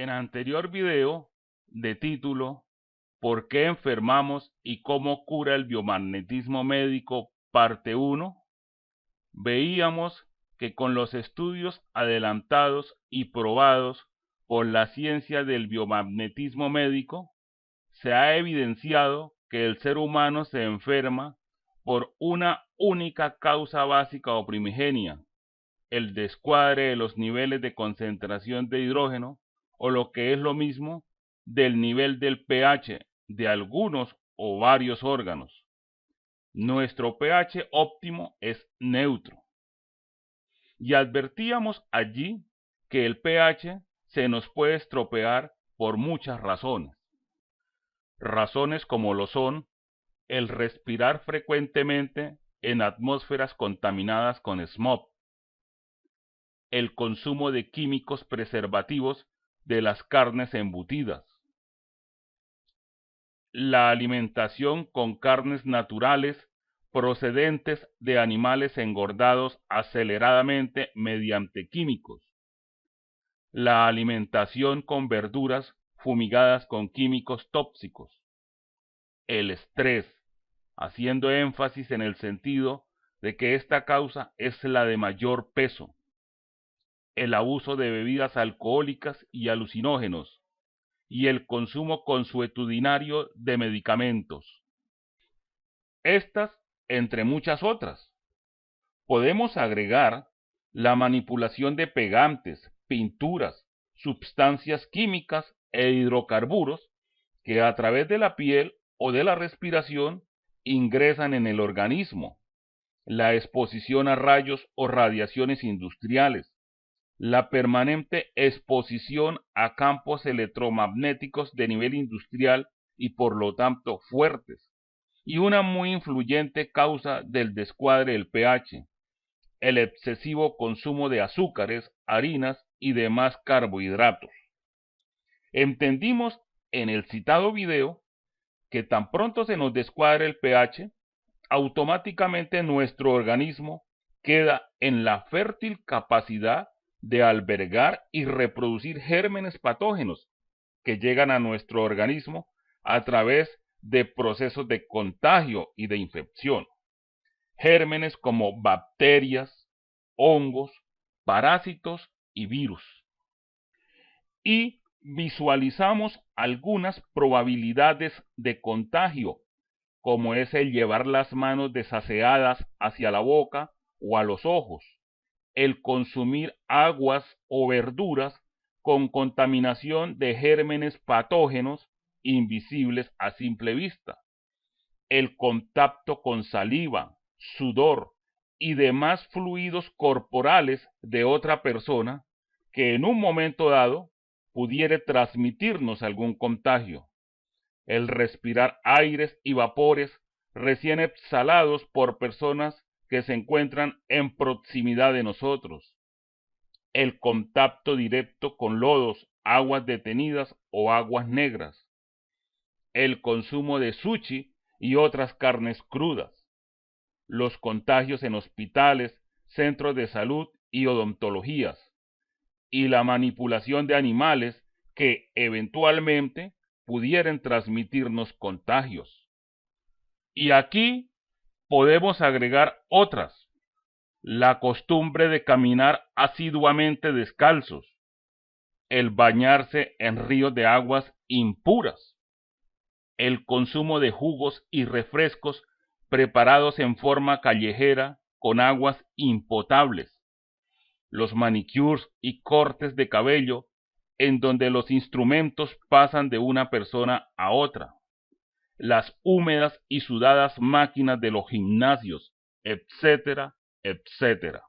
En anterior video de título ¿Por qué enfermamos y cómo cura el biomagnetismo médico? Parte 1, veíamos que con los estudios adelantados y probados por la ciencia del biomagnetismo médico, se ha evidenciado que el ser humano se enferma por una única causa básica o primigenia: el descuadre de los niveles de concentración de hidrógeno, o lo que es lo mismo, del nivel del pH de algunos o varios órganos. Nuestro pH óptimo es neutro. Y advertíamos allí que el pH se nos puede estropear por muchas razones. Razones como lo son el respirar frecuentemente en atmósferas contaminadas con smog, el consumo de químicos preservativos de las carnes embutidas, la alimentación con carnes naturales procedentes de animales engordados aceleradamente mediante químicos, la alimentación con verduras fumigadas con químicos tóxicos, el estrés, haciendo énfasis en el sentido de que esta causa es la de mayor peso, el abuso de bebidas alcohólicas y alucinógenos, y el consumo consuetudinario de medicamentos. Estas, entre muchas otras. Podemos agregar la manipulación de pegantes, pinturas, sustancias químicas e hidrocarburos que a través de la piel o de la respiración ingresan en el organismo, la exposición a rayos o radiaciones industriales, la permanente exposición a campos electromagnéticos de nivel industrial y por lo tanto fuertes, y una muy influyente causa del descuadre del pH, el excesivo consumo de azúcares, harinas y demás carbohidratos. Entendimos en el citado video que tan pronto se nos descuadre el pH, automáticamente nuestro organismo queda en la fértil capacidad de albergar y reproducir gérmenes patógenos que llegan a nuestro organismo a través de procesos de contagio y de infección. Gérmenes como bacterias, hongos, parásitos y virus. Y visualizamos algunas probabilidades de contagio, como es el llevar las manos desaseadas hacia la boca o a los ojos, el consumir aguas o verduras con contaminación de gérmenes patógenos invisibles a simple vista, el contacto con saliva, sudor y demás fluidos corporales de otra persona que en un momento dado pudiera transmitirnos algún contagio, el respirar aires y vapores recién exhalados por personas que se encuentran en proximidad de nosotros, el contacto directo con lodos, aguas detenidas o aguas negras, el consumo de sushi y otras carnes crudas, los contagios en hospitales, centros de salud y odontologías, y la manipulación de animales que eventualmente pudieran transmitirnos contagios. Y aquí podemos agregar otras: la costumbre de caminar asiduamente descalzos, el bañarse en ríos de aguas impuras, el consumo de jugos y refrescos preparados en forma callejera con aguas impotables, los manicures y cortes de cabello en donde los instrumentos pasan de una persona a otra, las húmedas y sudadas máquinas de los gimnasios, etcétera, etcétera.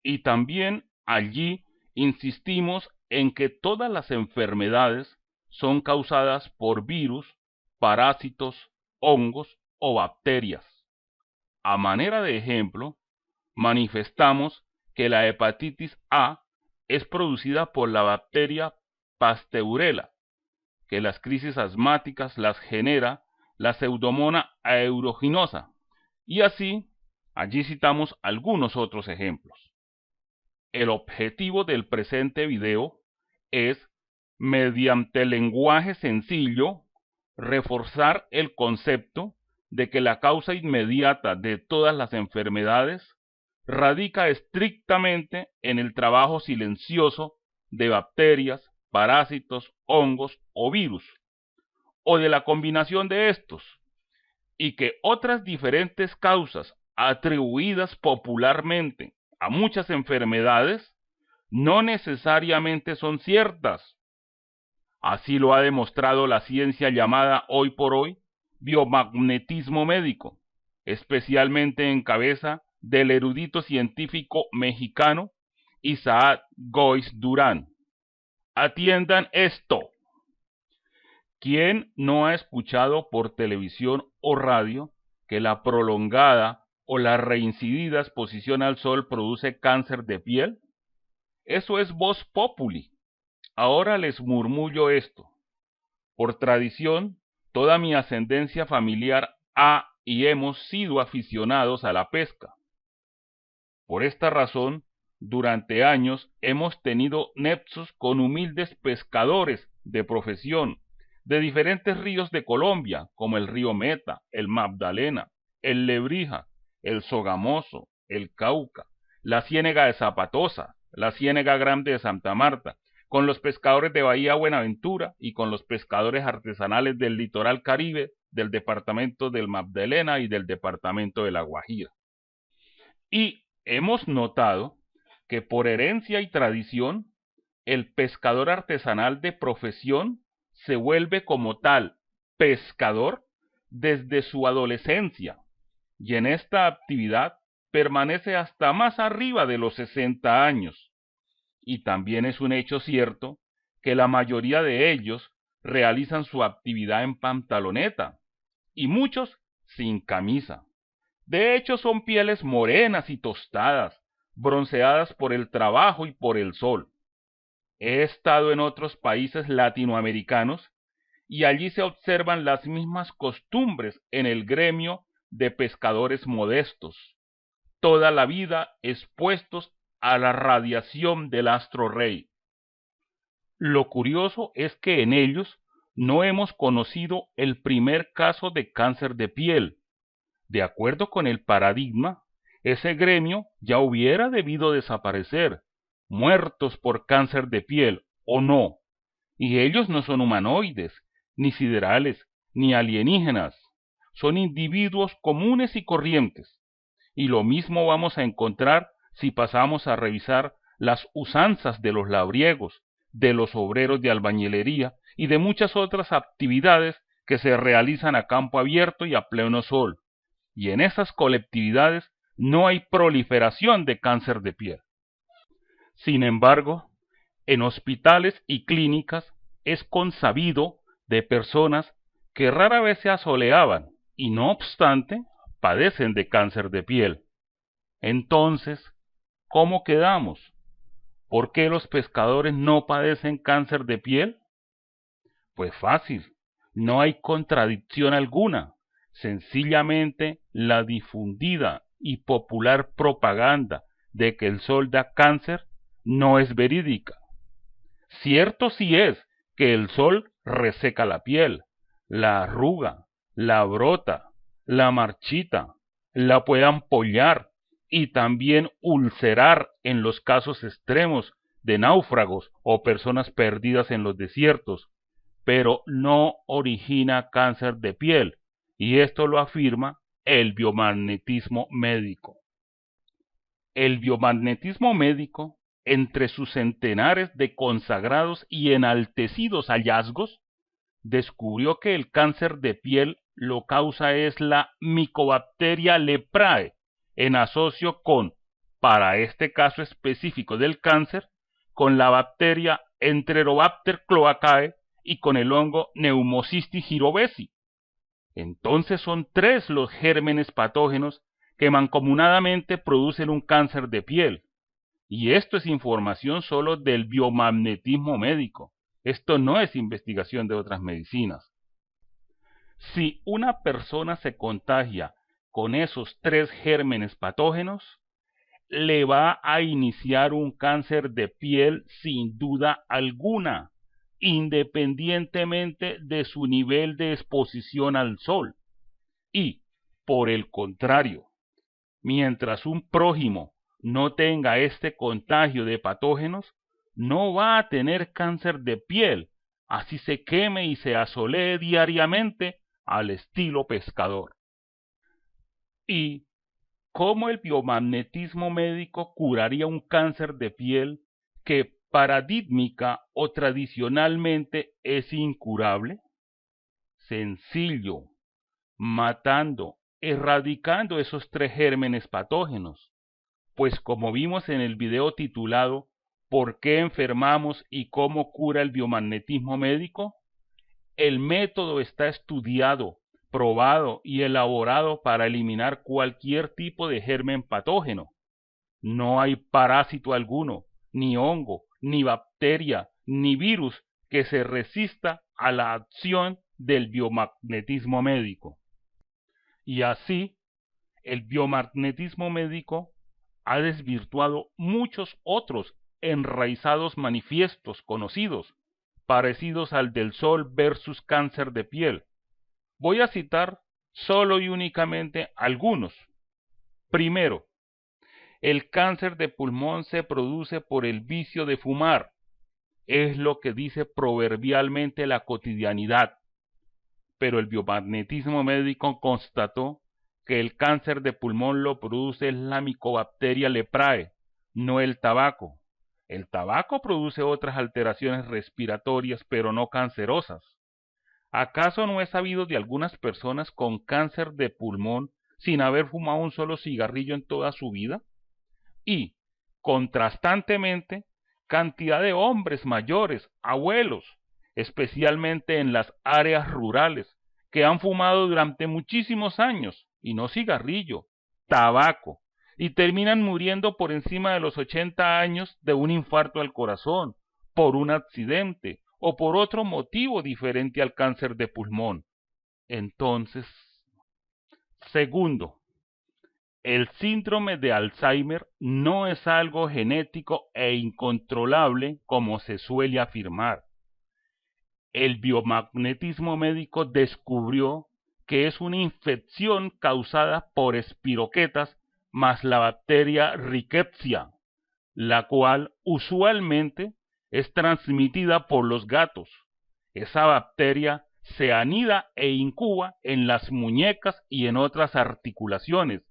Y también allí insistimos en que todas las enfermedades son causadas por virus, parásitos, hongos o bacterias. A manera de ejemplo, manifestamos que la hepatitis A es producida por la bacteria Pasteurella, que las crisis asmáticas las genera la Pseudomonas aeruginosa, y así, allí citamos algunos otros ejemplos. El objetivo del presente video es mediante lenguaje sencillo, reforzar el concepto de que la causa inmediata de todas las enfermedades radica estrictamente en el trabajo silencioso de bacterias, parásitos, hongos o virus, o de la combinación de estos, y que otras diferentes causas atribuidas popularmente a muchas enfermedades no necesariamente son ciertas. Así lo ha demostrado la ciencia llamada hoy por hoy biomagnetismo médico, especialmente en cabeza del erudito científico mexicano Isaac Goiz Durán. Atiendan esto. ¿Quién no ha escuchado por televisión o radio que la prolongada o la reincidida exposición al sol produce cáncer de piel? Eso es vox populi. Ahora les murmullo esto. Por tradición, toda mi ascendencia familiar ha y hemos sido aficionados a la pesca. Por esta razón, durante años hemos tenido nexos con humildes pescadores de profesión de diferentes ríos de Colombia, como el río Meta, el Magdalena, el Lebrija, el Sogamoso, el Cauca, la Ciénega de Zapatosa, la Ciénega Grande de Santa Marta, con los pescadores de Bahía Buenaventura y con los pescadores artesanales del litoral Caribe, del departamento del Magdalena y del departamento de La Guajira. Y hemos notado que por herencia y tradición, el pescador artesanal de profesión se vuelve como tal pescador desde su adolescencia, y en esta actividad permanece hasta más arriba de los 60 años. Y también es un hecho cierto que la mayoría de ellos realizan su actividad en pantaloneta, y muchos sin camisa. De hecho, son pieles morenas y tostadas, bronceadas por el trabajo y por el sol. He estado en otros países latinoamericanos y allí se observan las mismas costumbres en el gremio de pescadores modestos, toda la vida expuestos a la radiación del astro rey. Lo curioso es que en ellos no hemos conocido el primer caso de cáncer de piel. De acuerdo con el paradigma, ese gremio ya hubiera debido desaparecer, muertos por cáncer de piel o no, y ellos no son humanoides, ni siderales, ni alienígenas, son individuos comunes y corrientes, y lo mismo vamos a encontrar si pasamos a revisar las usanzas de los labriegos, de los obreros de albañilería y de muchas otras actividades que se realizan a campo abierto y a pleno sol, y en esas colectividades no hay proliferación de cáncer de piel. Sin embargo, en hospitales y clínicas es consabido de personas que rara vez se asoleaban y no obstante padecen de cáncer de piel. Entonces, ¿cómo quedamos? ¿Por qué los pescadores no padecen cáncer de piel? Pues fácil, no hay contradicción alguna. Sencillamente la difundida y popular propaganda de que el sol da cáncer no es verídica. Cierto sí es que el sol reseca la piel, la arruga, la brota, la marchita, la puede ampollar y también ulcerar en los casos extremos de náufragos o personas perdidas en los desiertos, pero no origina cáncer de piel, y esto lo afirma el biomagnetismo médico. El biomagnetismo médico, entre sus centenares de consagrados y enaltecidos hallazgos, descubrió que el cáncer de piel lo causa es la Mycobacteria leprae, en asocio con, para este caso específico del cáncer, con la bacteria Enterobacter cloacae y con el hongo Pneumocystis jirovesi. Entonces son 3 los gérmenes patógenos que mancomunadamente producen un cáncer de piel. Y esto es información solo del biomagnetismo médico. Esto no es investigación de otras medicinas. Si una persona se contagia con esos 3 gérmenes patógenos, le va a iniciar un cáncer de piel sin duda alguna. independientemente de su nivel de exposición al sol. Y, por el contrario, mientras un prójimo no tenga este contagio de patógenos, no va a tener cáncer de piel, así se queme y se asolee diariamente al estilo pescador. ¿Y cómo el biomagnetismo médico curaría un cáncer de piel que paradigmática o tradicionalmente es incurable? Sencillo, matando, erradicando esos 3 gérmenes patógenos. Pues como vimos en el video titulado ¿Por qué enfermamos y cómo cura el biomagnetismo médico? El método está estudiado, probado y elaborado para eliminar cualquier tipo de germen patógeno. No hay parásito alguno, ni hongo, ni bacteria, ni virus que se resista a la acción del biomagnetismo médico. Y así, el biomagnetismo médico ha desvirtuado muchos otros enraizados manifiestos conocidos, parecidos al del sol versus cáncer de piel. Voy a citar solo y únicamente algunos. Primero, el cáncer de pulmón se produce por el vicio de fumar. Es lo que dice proverbialmente la cotidianidad. Pero el biomagnetismo médico constató que el cáncer de pulmón lo produce la Mycobacteria leprae, no el tabaco. El tabaco produce otras alteraciones respiratorias, pero no cancerosas. ¿Acaso no he sabido de algunas personas con cáncer de pulmón sin haber fumado un solo cigarrillo en toda su vida? Y, contrastantemente, cantidad de hombres mayores, abuelos, especialmente en las áreas rurales, que han fumado durante muchísimos años, y no cigarrillo, tabaco, y terminan muriendo por encima de los 80 años de un infarto al corazón, por un accidente o por otro motivo diferente al cáncer de pulmón. Entonces, segundo, el síndrome de Alzheimer no es algo genético e incontrolable como se suele afirmar. El biomagnetismo médico descubrió que es una infección causada por espiroquetas más la bacteria Rickettsia, la cual usualmente es transmitida por los gatos. Esa bacteria se anida e incuba en las muñecas y en otras articulaciones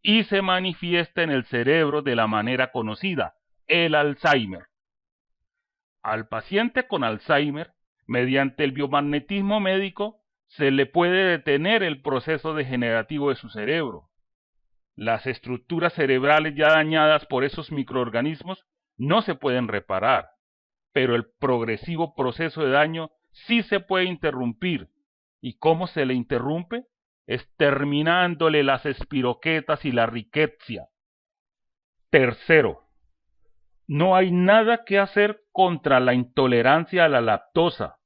y se manifiesta en el cerebro de la manera conocida, el Alzheimer. Al paciente con Alzheimer, mediante el biomagnetismo médico, se le puede detener el proceso degenerativo de su cerebro. Las estructuras cerebrales ya dañadas por esos microorganismos no se pueden reparar, pero el progresivo proceso de daño sí se puede interrumpir. ¿Y cómo se le interrumpe? Exterminándole las espiroquetas y la Rickettsia. Tercero, no hay nada que hacer contra la intolerancia a la lactosa.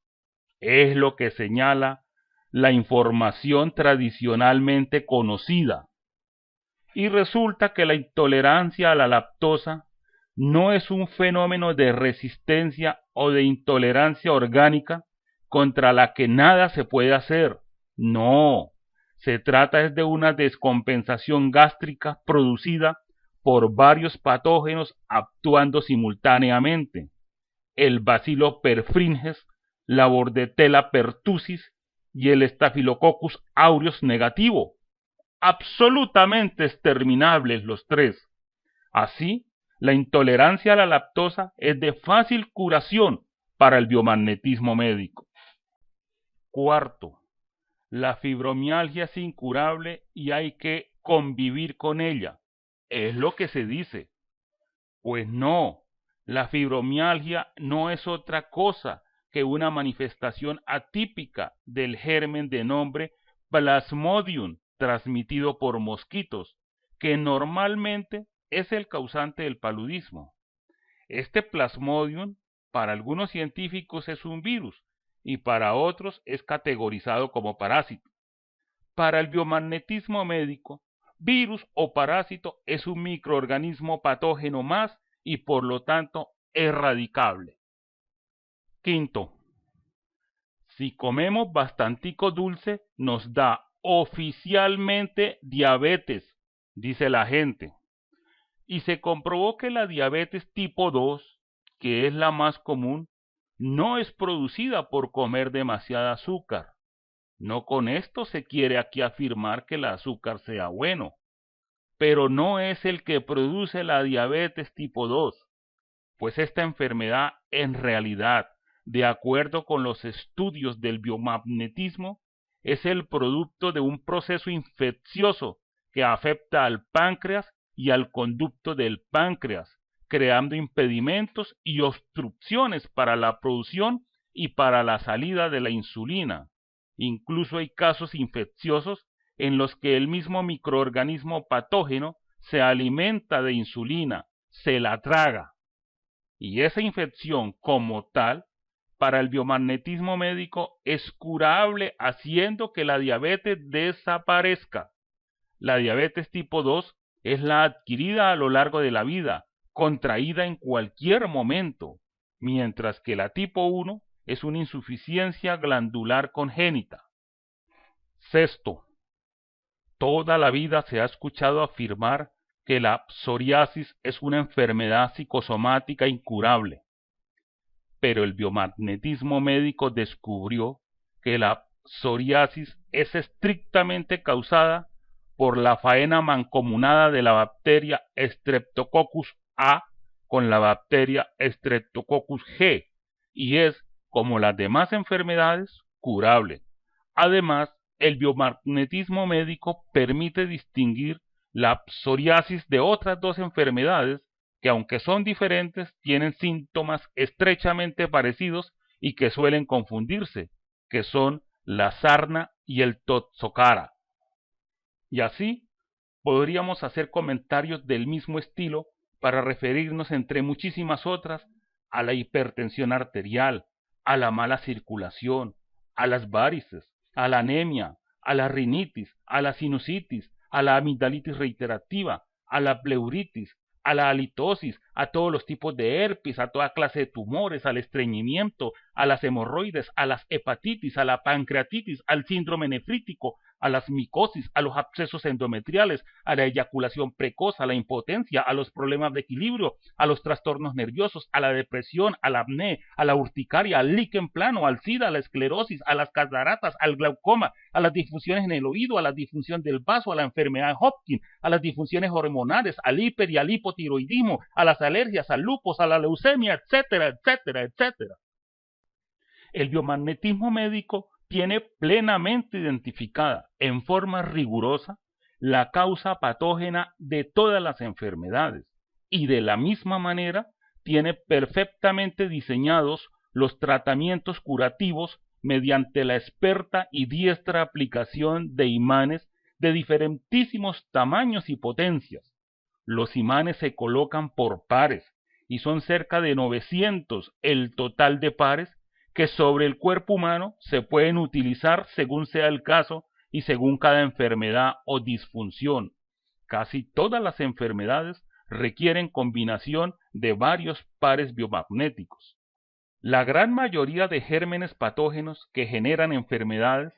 Es lo que señala la información tradicionalmente conocida. Y resulta que la intolerancia a la lactosa no es un fenómeno de resistencia o de intolerancia orgánica contra la que nada se puede hacer. No, se trata de una descompensación gástrica producida por varios patógenos actuando simultáneamente. El Bacillus perfringens, la Bordetella pertussis y el Staphylococcus aureus negativo. Absolutamente exterminables los 3. Así, la intolerancia a la lactosa es de fácil curación para el biomagnetismo médico. Cuarto, la fibromialgia es incurable y hay que convivir con ella. Es lo que se dice. Pues no, la fibromialgia no es otra cosa que una manifestación atípica del germen de nombre Plasmodium transmitido por mosquitos, que normalmente es el causante del paludismo. Este Plasmodium para algunos científicos es un virus y para otros es categorizado como parásito. Para el biomagnetismo médico, virus o parásito es un microorganismo patógeno más y por lo tanto erradicable. Quinto, Si comemos bastantico dulce, nos da oficialmente diabetes, dice la gente. Y se comprobó que la diabetes tipo 2, que es la más común, no es producida por comer demasiada azúcar. No con esto se quiere aquí afirmar que el azúcar sea bueno, pero no es el que produce la diabetes tipo 2, pues esta enfermedad en realidad, de acuerdo con los estudios del biomagnetismo, es el producto de un proceso infeccioso que afecta al páncreas y al conducto del páncreas, creando impedimentos y obstrucciones para la producción y para la salida de la insulina. Incluso hay casos infecciosos en los que el mismo microorganismo patógeno se alimenta de insulina, se la traga. Y esa infección como tal, para el biomagnetismo médico, es curable haciendo que la diabetes desaparezca. La diabetes tipo 2 es la adquirida a lo largo de la vida, contraída en cualquier momento, mientras que la tipo 1 es una insuficiencia glandular congénita. Sexto, toda la vida se ha escuchado afirmar que la psoriasis es una enfermedad psicosomática incurable, pero el biomagnetismo médico descubrió que la psoriasis es estrictamente causada por la faena mancomunada de la bacteria Streptococcus A con la bacteria Streptococcus G y es, como las demás enfermedades, curable. Además, el biomagnetismo médico permite distinguir la psoriasis de otras dos enfermedades que, aunque son diferentes, tienen síntomas estrechamente parecidos y que suelen confundirse, que son la sarna y el toxocara. Y así podríamos hacer comentarios del mismo estilo para referirnos, entre muchísimas otras, a la hipertensión arterial, a la mala circulación, a las varices, a la anemia, a la rinitis, a la sinusitis, a la amigdalitis reiterativa, a la pleuritis, a la halitosis, a todos los tipos de herpes, a toda clase de tumores, al estreñimiento, a las hemorroides, a las hepatitis, a la pancreatitis, al síndrome nefrítico, a las micosis, a los abscesos endometriales, a la eyaculación precoz, a la impotencia, a los problemas de equilibrio, a los trastornos nerviosos, a la depresión, a la apnea, a la urticaria, al líquen plano, al SIDA, a la esclerosis, a las cataratas, al glaucoma, a las disfunciones en el oído, a la disfunción del vaso, a la enfermedad de Hopkins, a las disfunciones hormonales, al hiper y al hipotiroidismo, a las alergias, al lupus, a la leucemia, etcétera, etcétera, etcétera. El biomagnetismo médico tiene plenamente identificada en forma rigurosa la causa patógena de todas las enfermedades y de la misma manera tiene perfectamente diseñados los tratamientos curativos mediante la experta y diestra aplicación de imanes de diferentísimos tamaños y potencias. Los imanes se colocan por pares y son cerca de 900 el total de pares que sobre el cuerpo humano se pueden utilizar según sea el caso y según cada enfermedad o disfunción. Casi todas las enfermedades requieren combinación de varios pares biomagnéticos. La gran mayoría de gérmenes patógenos que generan enfermedades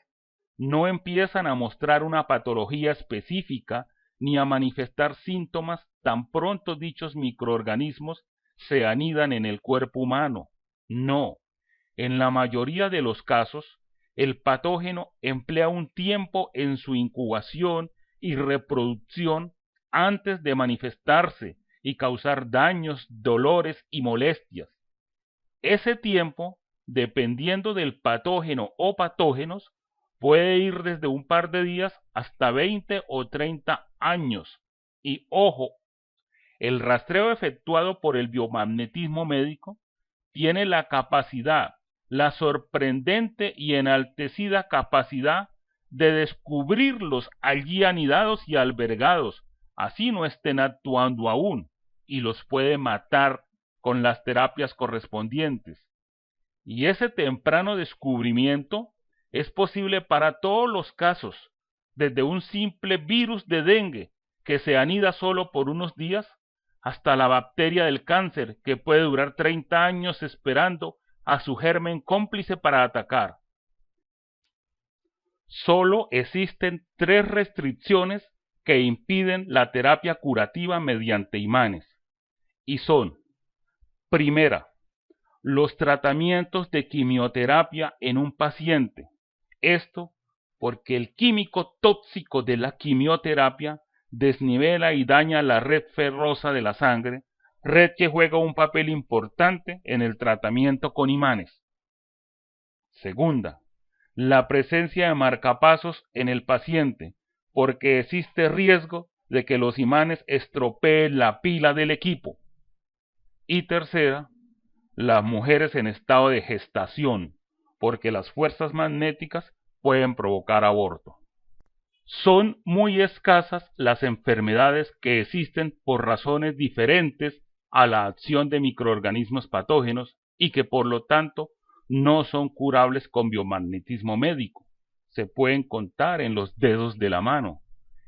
no empiezan a mostrar una patología específica ni a manifestar síntomas tan pronto dichos microorganismos se anidan en el cuerpo humano. No. En la mayoría de los casos, el patógeno emplea un tiempo en su incubación y reproducción antes de manifestarse y causar daños, dolores y molestias. Ese tiempo, dependiendo del patógeno o patógenos, puede ir desde un par de días hasta 20 o 30 años. Y ojo, el rastreo efectuado por el biomagnetismo médico tiene la capacidad, la sorprendente y enaltecida capacidad de descubrirlos allí anidados y albergados, así no estén actuando aún, y los puede matar con las terapias correspondientes. Y ese temprano descubrimiento es posible para todos los casos, desde un simple virus de dengue que se anida solo por unos días, hasta la bacteria del cáncer que puede durar 30 años esperando a su germen cómplice para atacar. solo existen 3 restricciones que impiden la terapia curativa mediante imanes, y son: primera, los tratamientos de quimioterapia en un paciente. Esto porque el químico tóxico de la quimioterapia desnivela y daña la red ferrosa de la sangre, red que juega un papel importante en el tratamiento con imanes. Segunda, la presencia de marcapasos en el paciente, porque existe riesgo de que los imanes estropeen la pila del equipo. Y tercera, las mujeres en estado de gestación, porque las fuerzas magnéticas pueden provocar aborto. Son muy escasas las enfermedades que existen por razones diferentes a la acción de microorganismos patógenos y que por lo tanto no son curables con biomagnetismo médico. Se pueden contar en los dedos de la mano.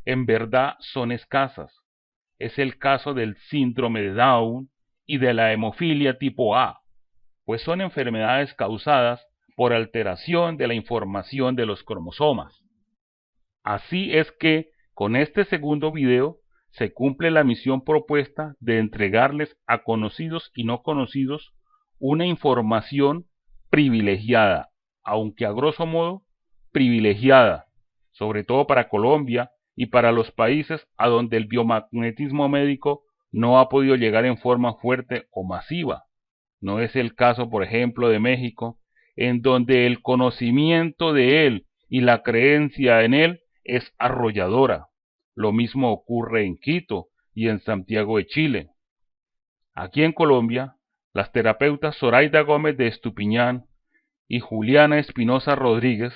En verdad son escasas. Es el caso del síndrome de Down y de la hemofilia tipo A, pues son enfermedades causadas por alteración de la información de los cromosomas. Así es que, con este segundo video, se cumple la misión propuesta de entregarles a conocidos y no conocidos una información privilegiada, aunque a grosso modo privilegiada, sobre todo para Colombia y para los países a donde el biomagnetismo médico no ha podido llegar en forma fuerte o masiva. No es el caso, por ejemplo, de México, en donde el conocimiento de él y la creencia en él es arrolladora. Lo mismo ocurre en Quito y en Santiago de Chile. Aquí en Colombia, las terapeutas Zoraida Gómez de Estupiñán y Juliana Espinosa Rodríguez,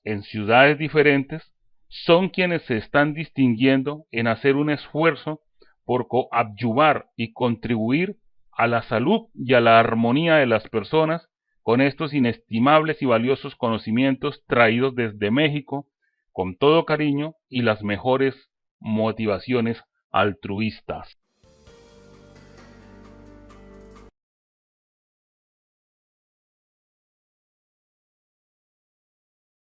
en ciudades diferentes, son quienes se están distinguiendo en hacer un esfuerzo por coadyuvar y contribuir a la salud y a la armonía de las personas con estos inestimables y valiosos conocimientos traídos desde México con todo cariño y las mejores motivaciones altruistas.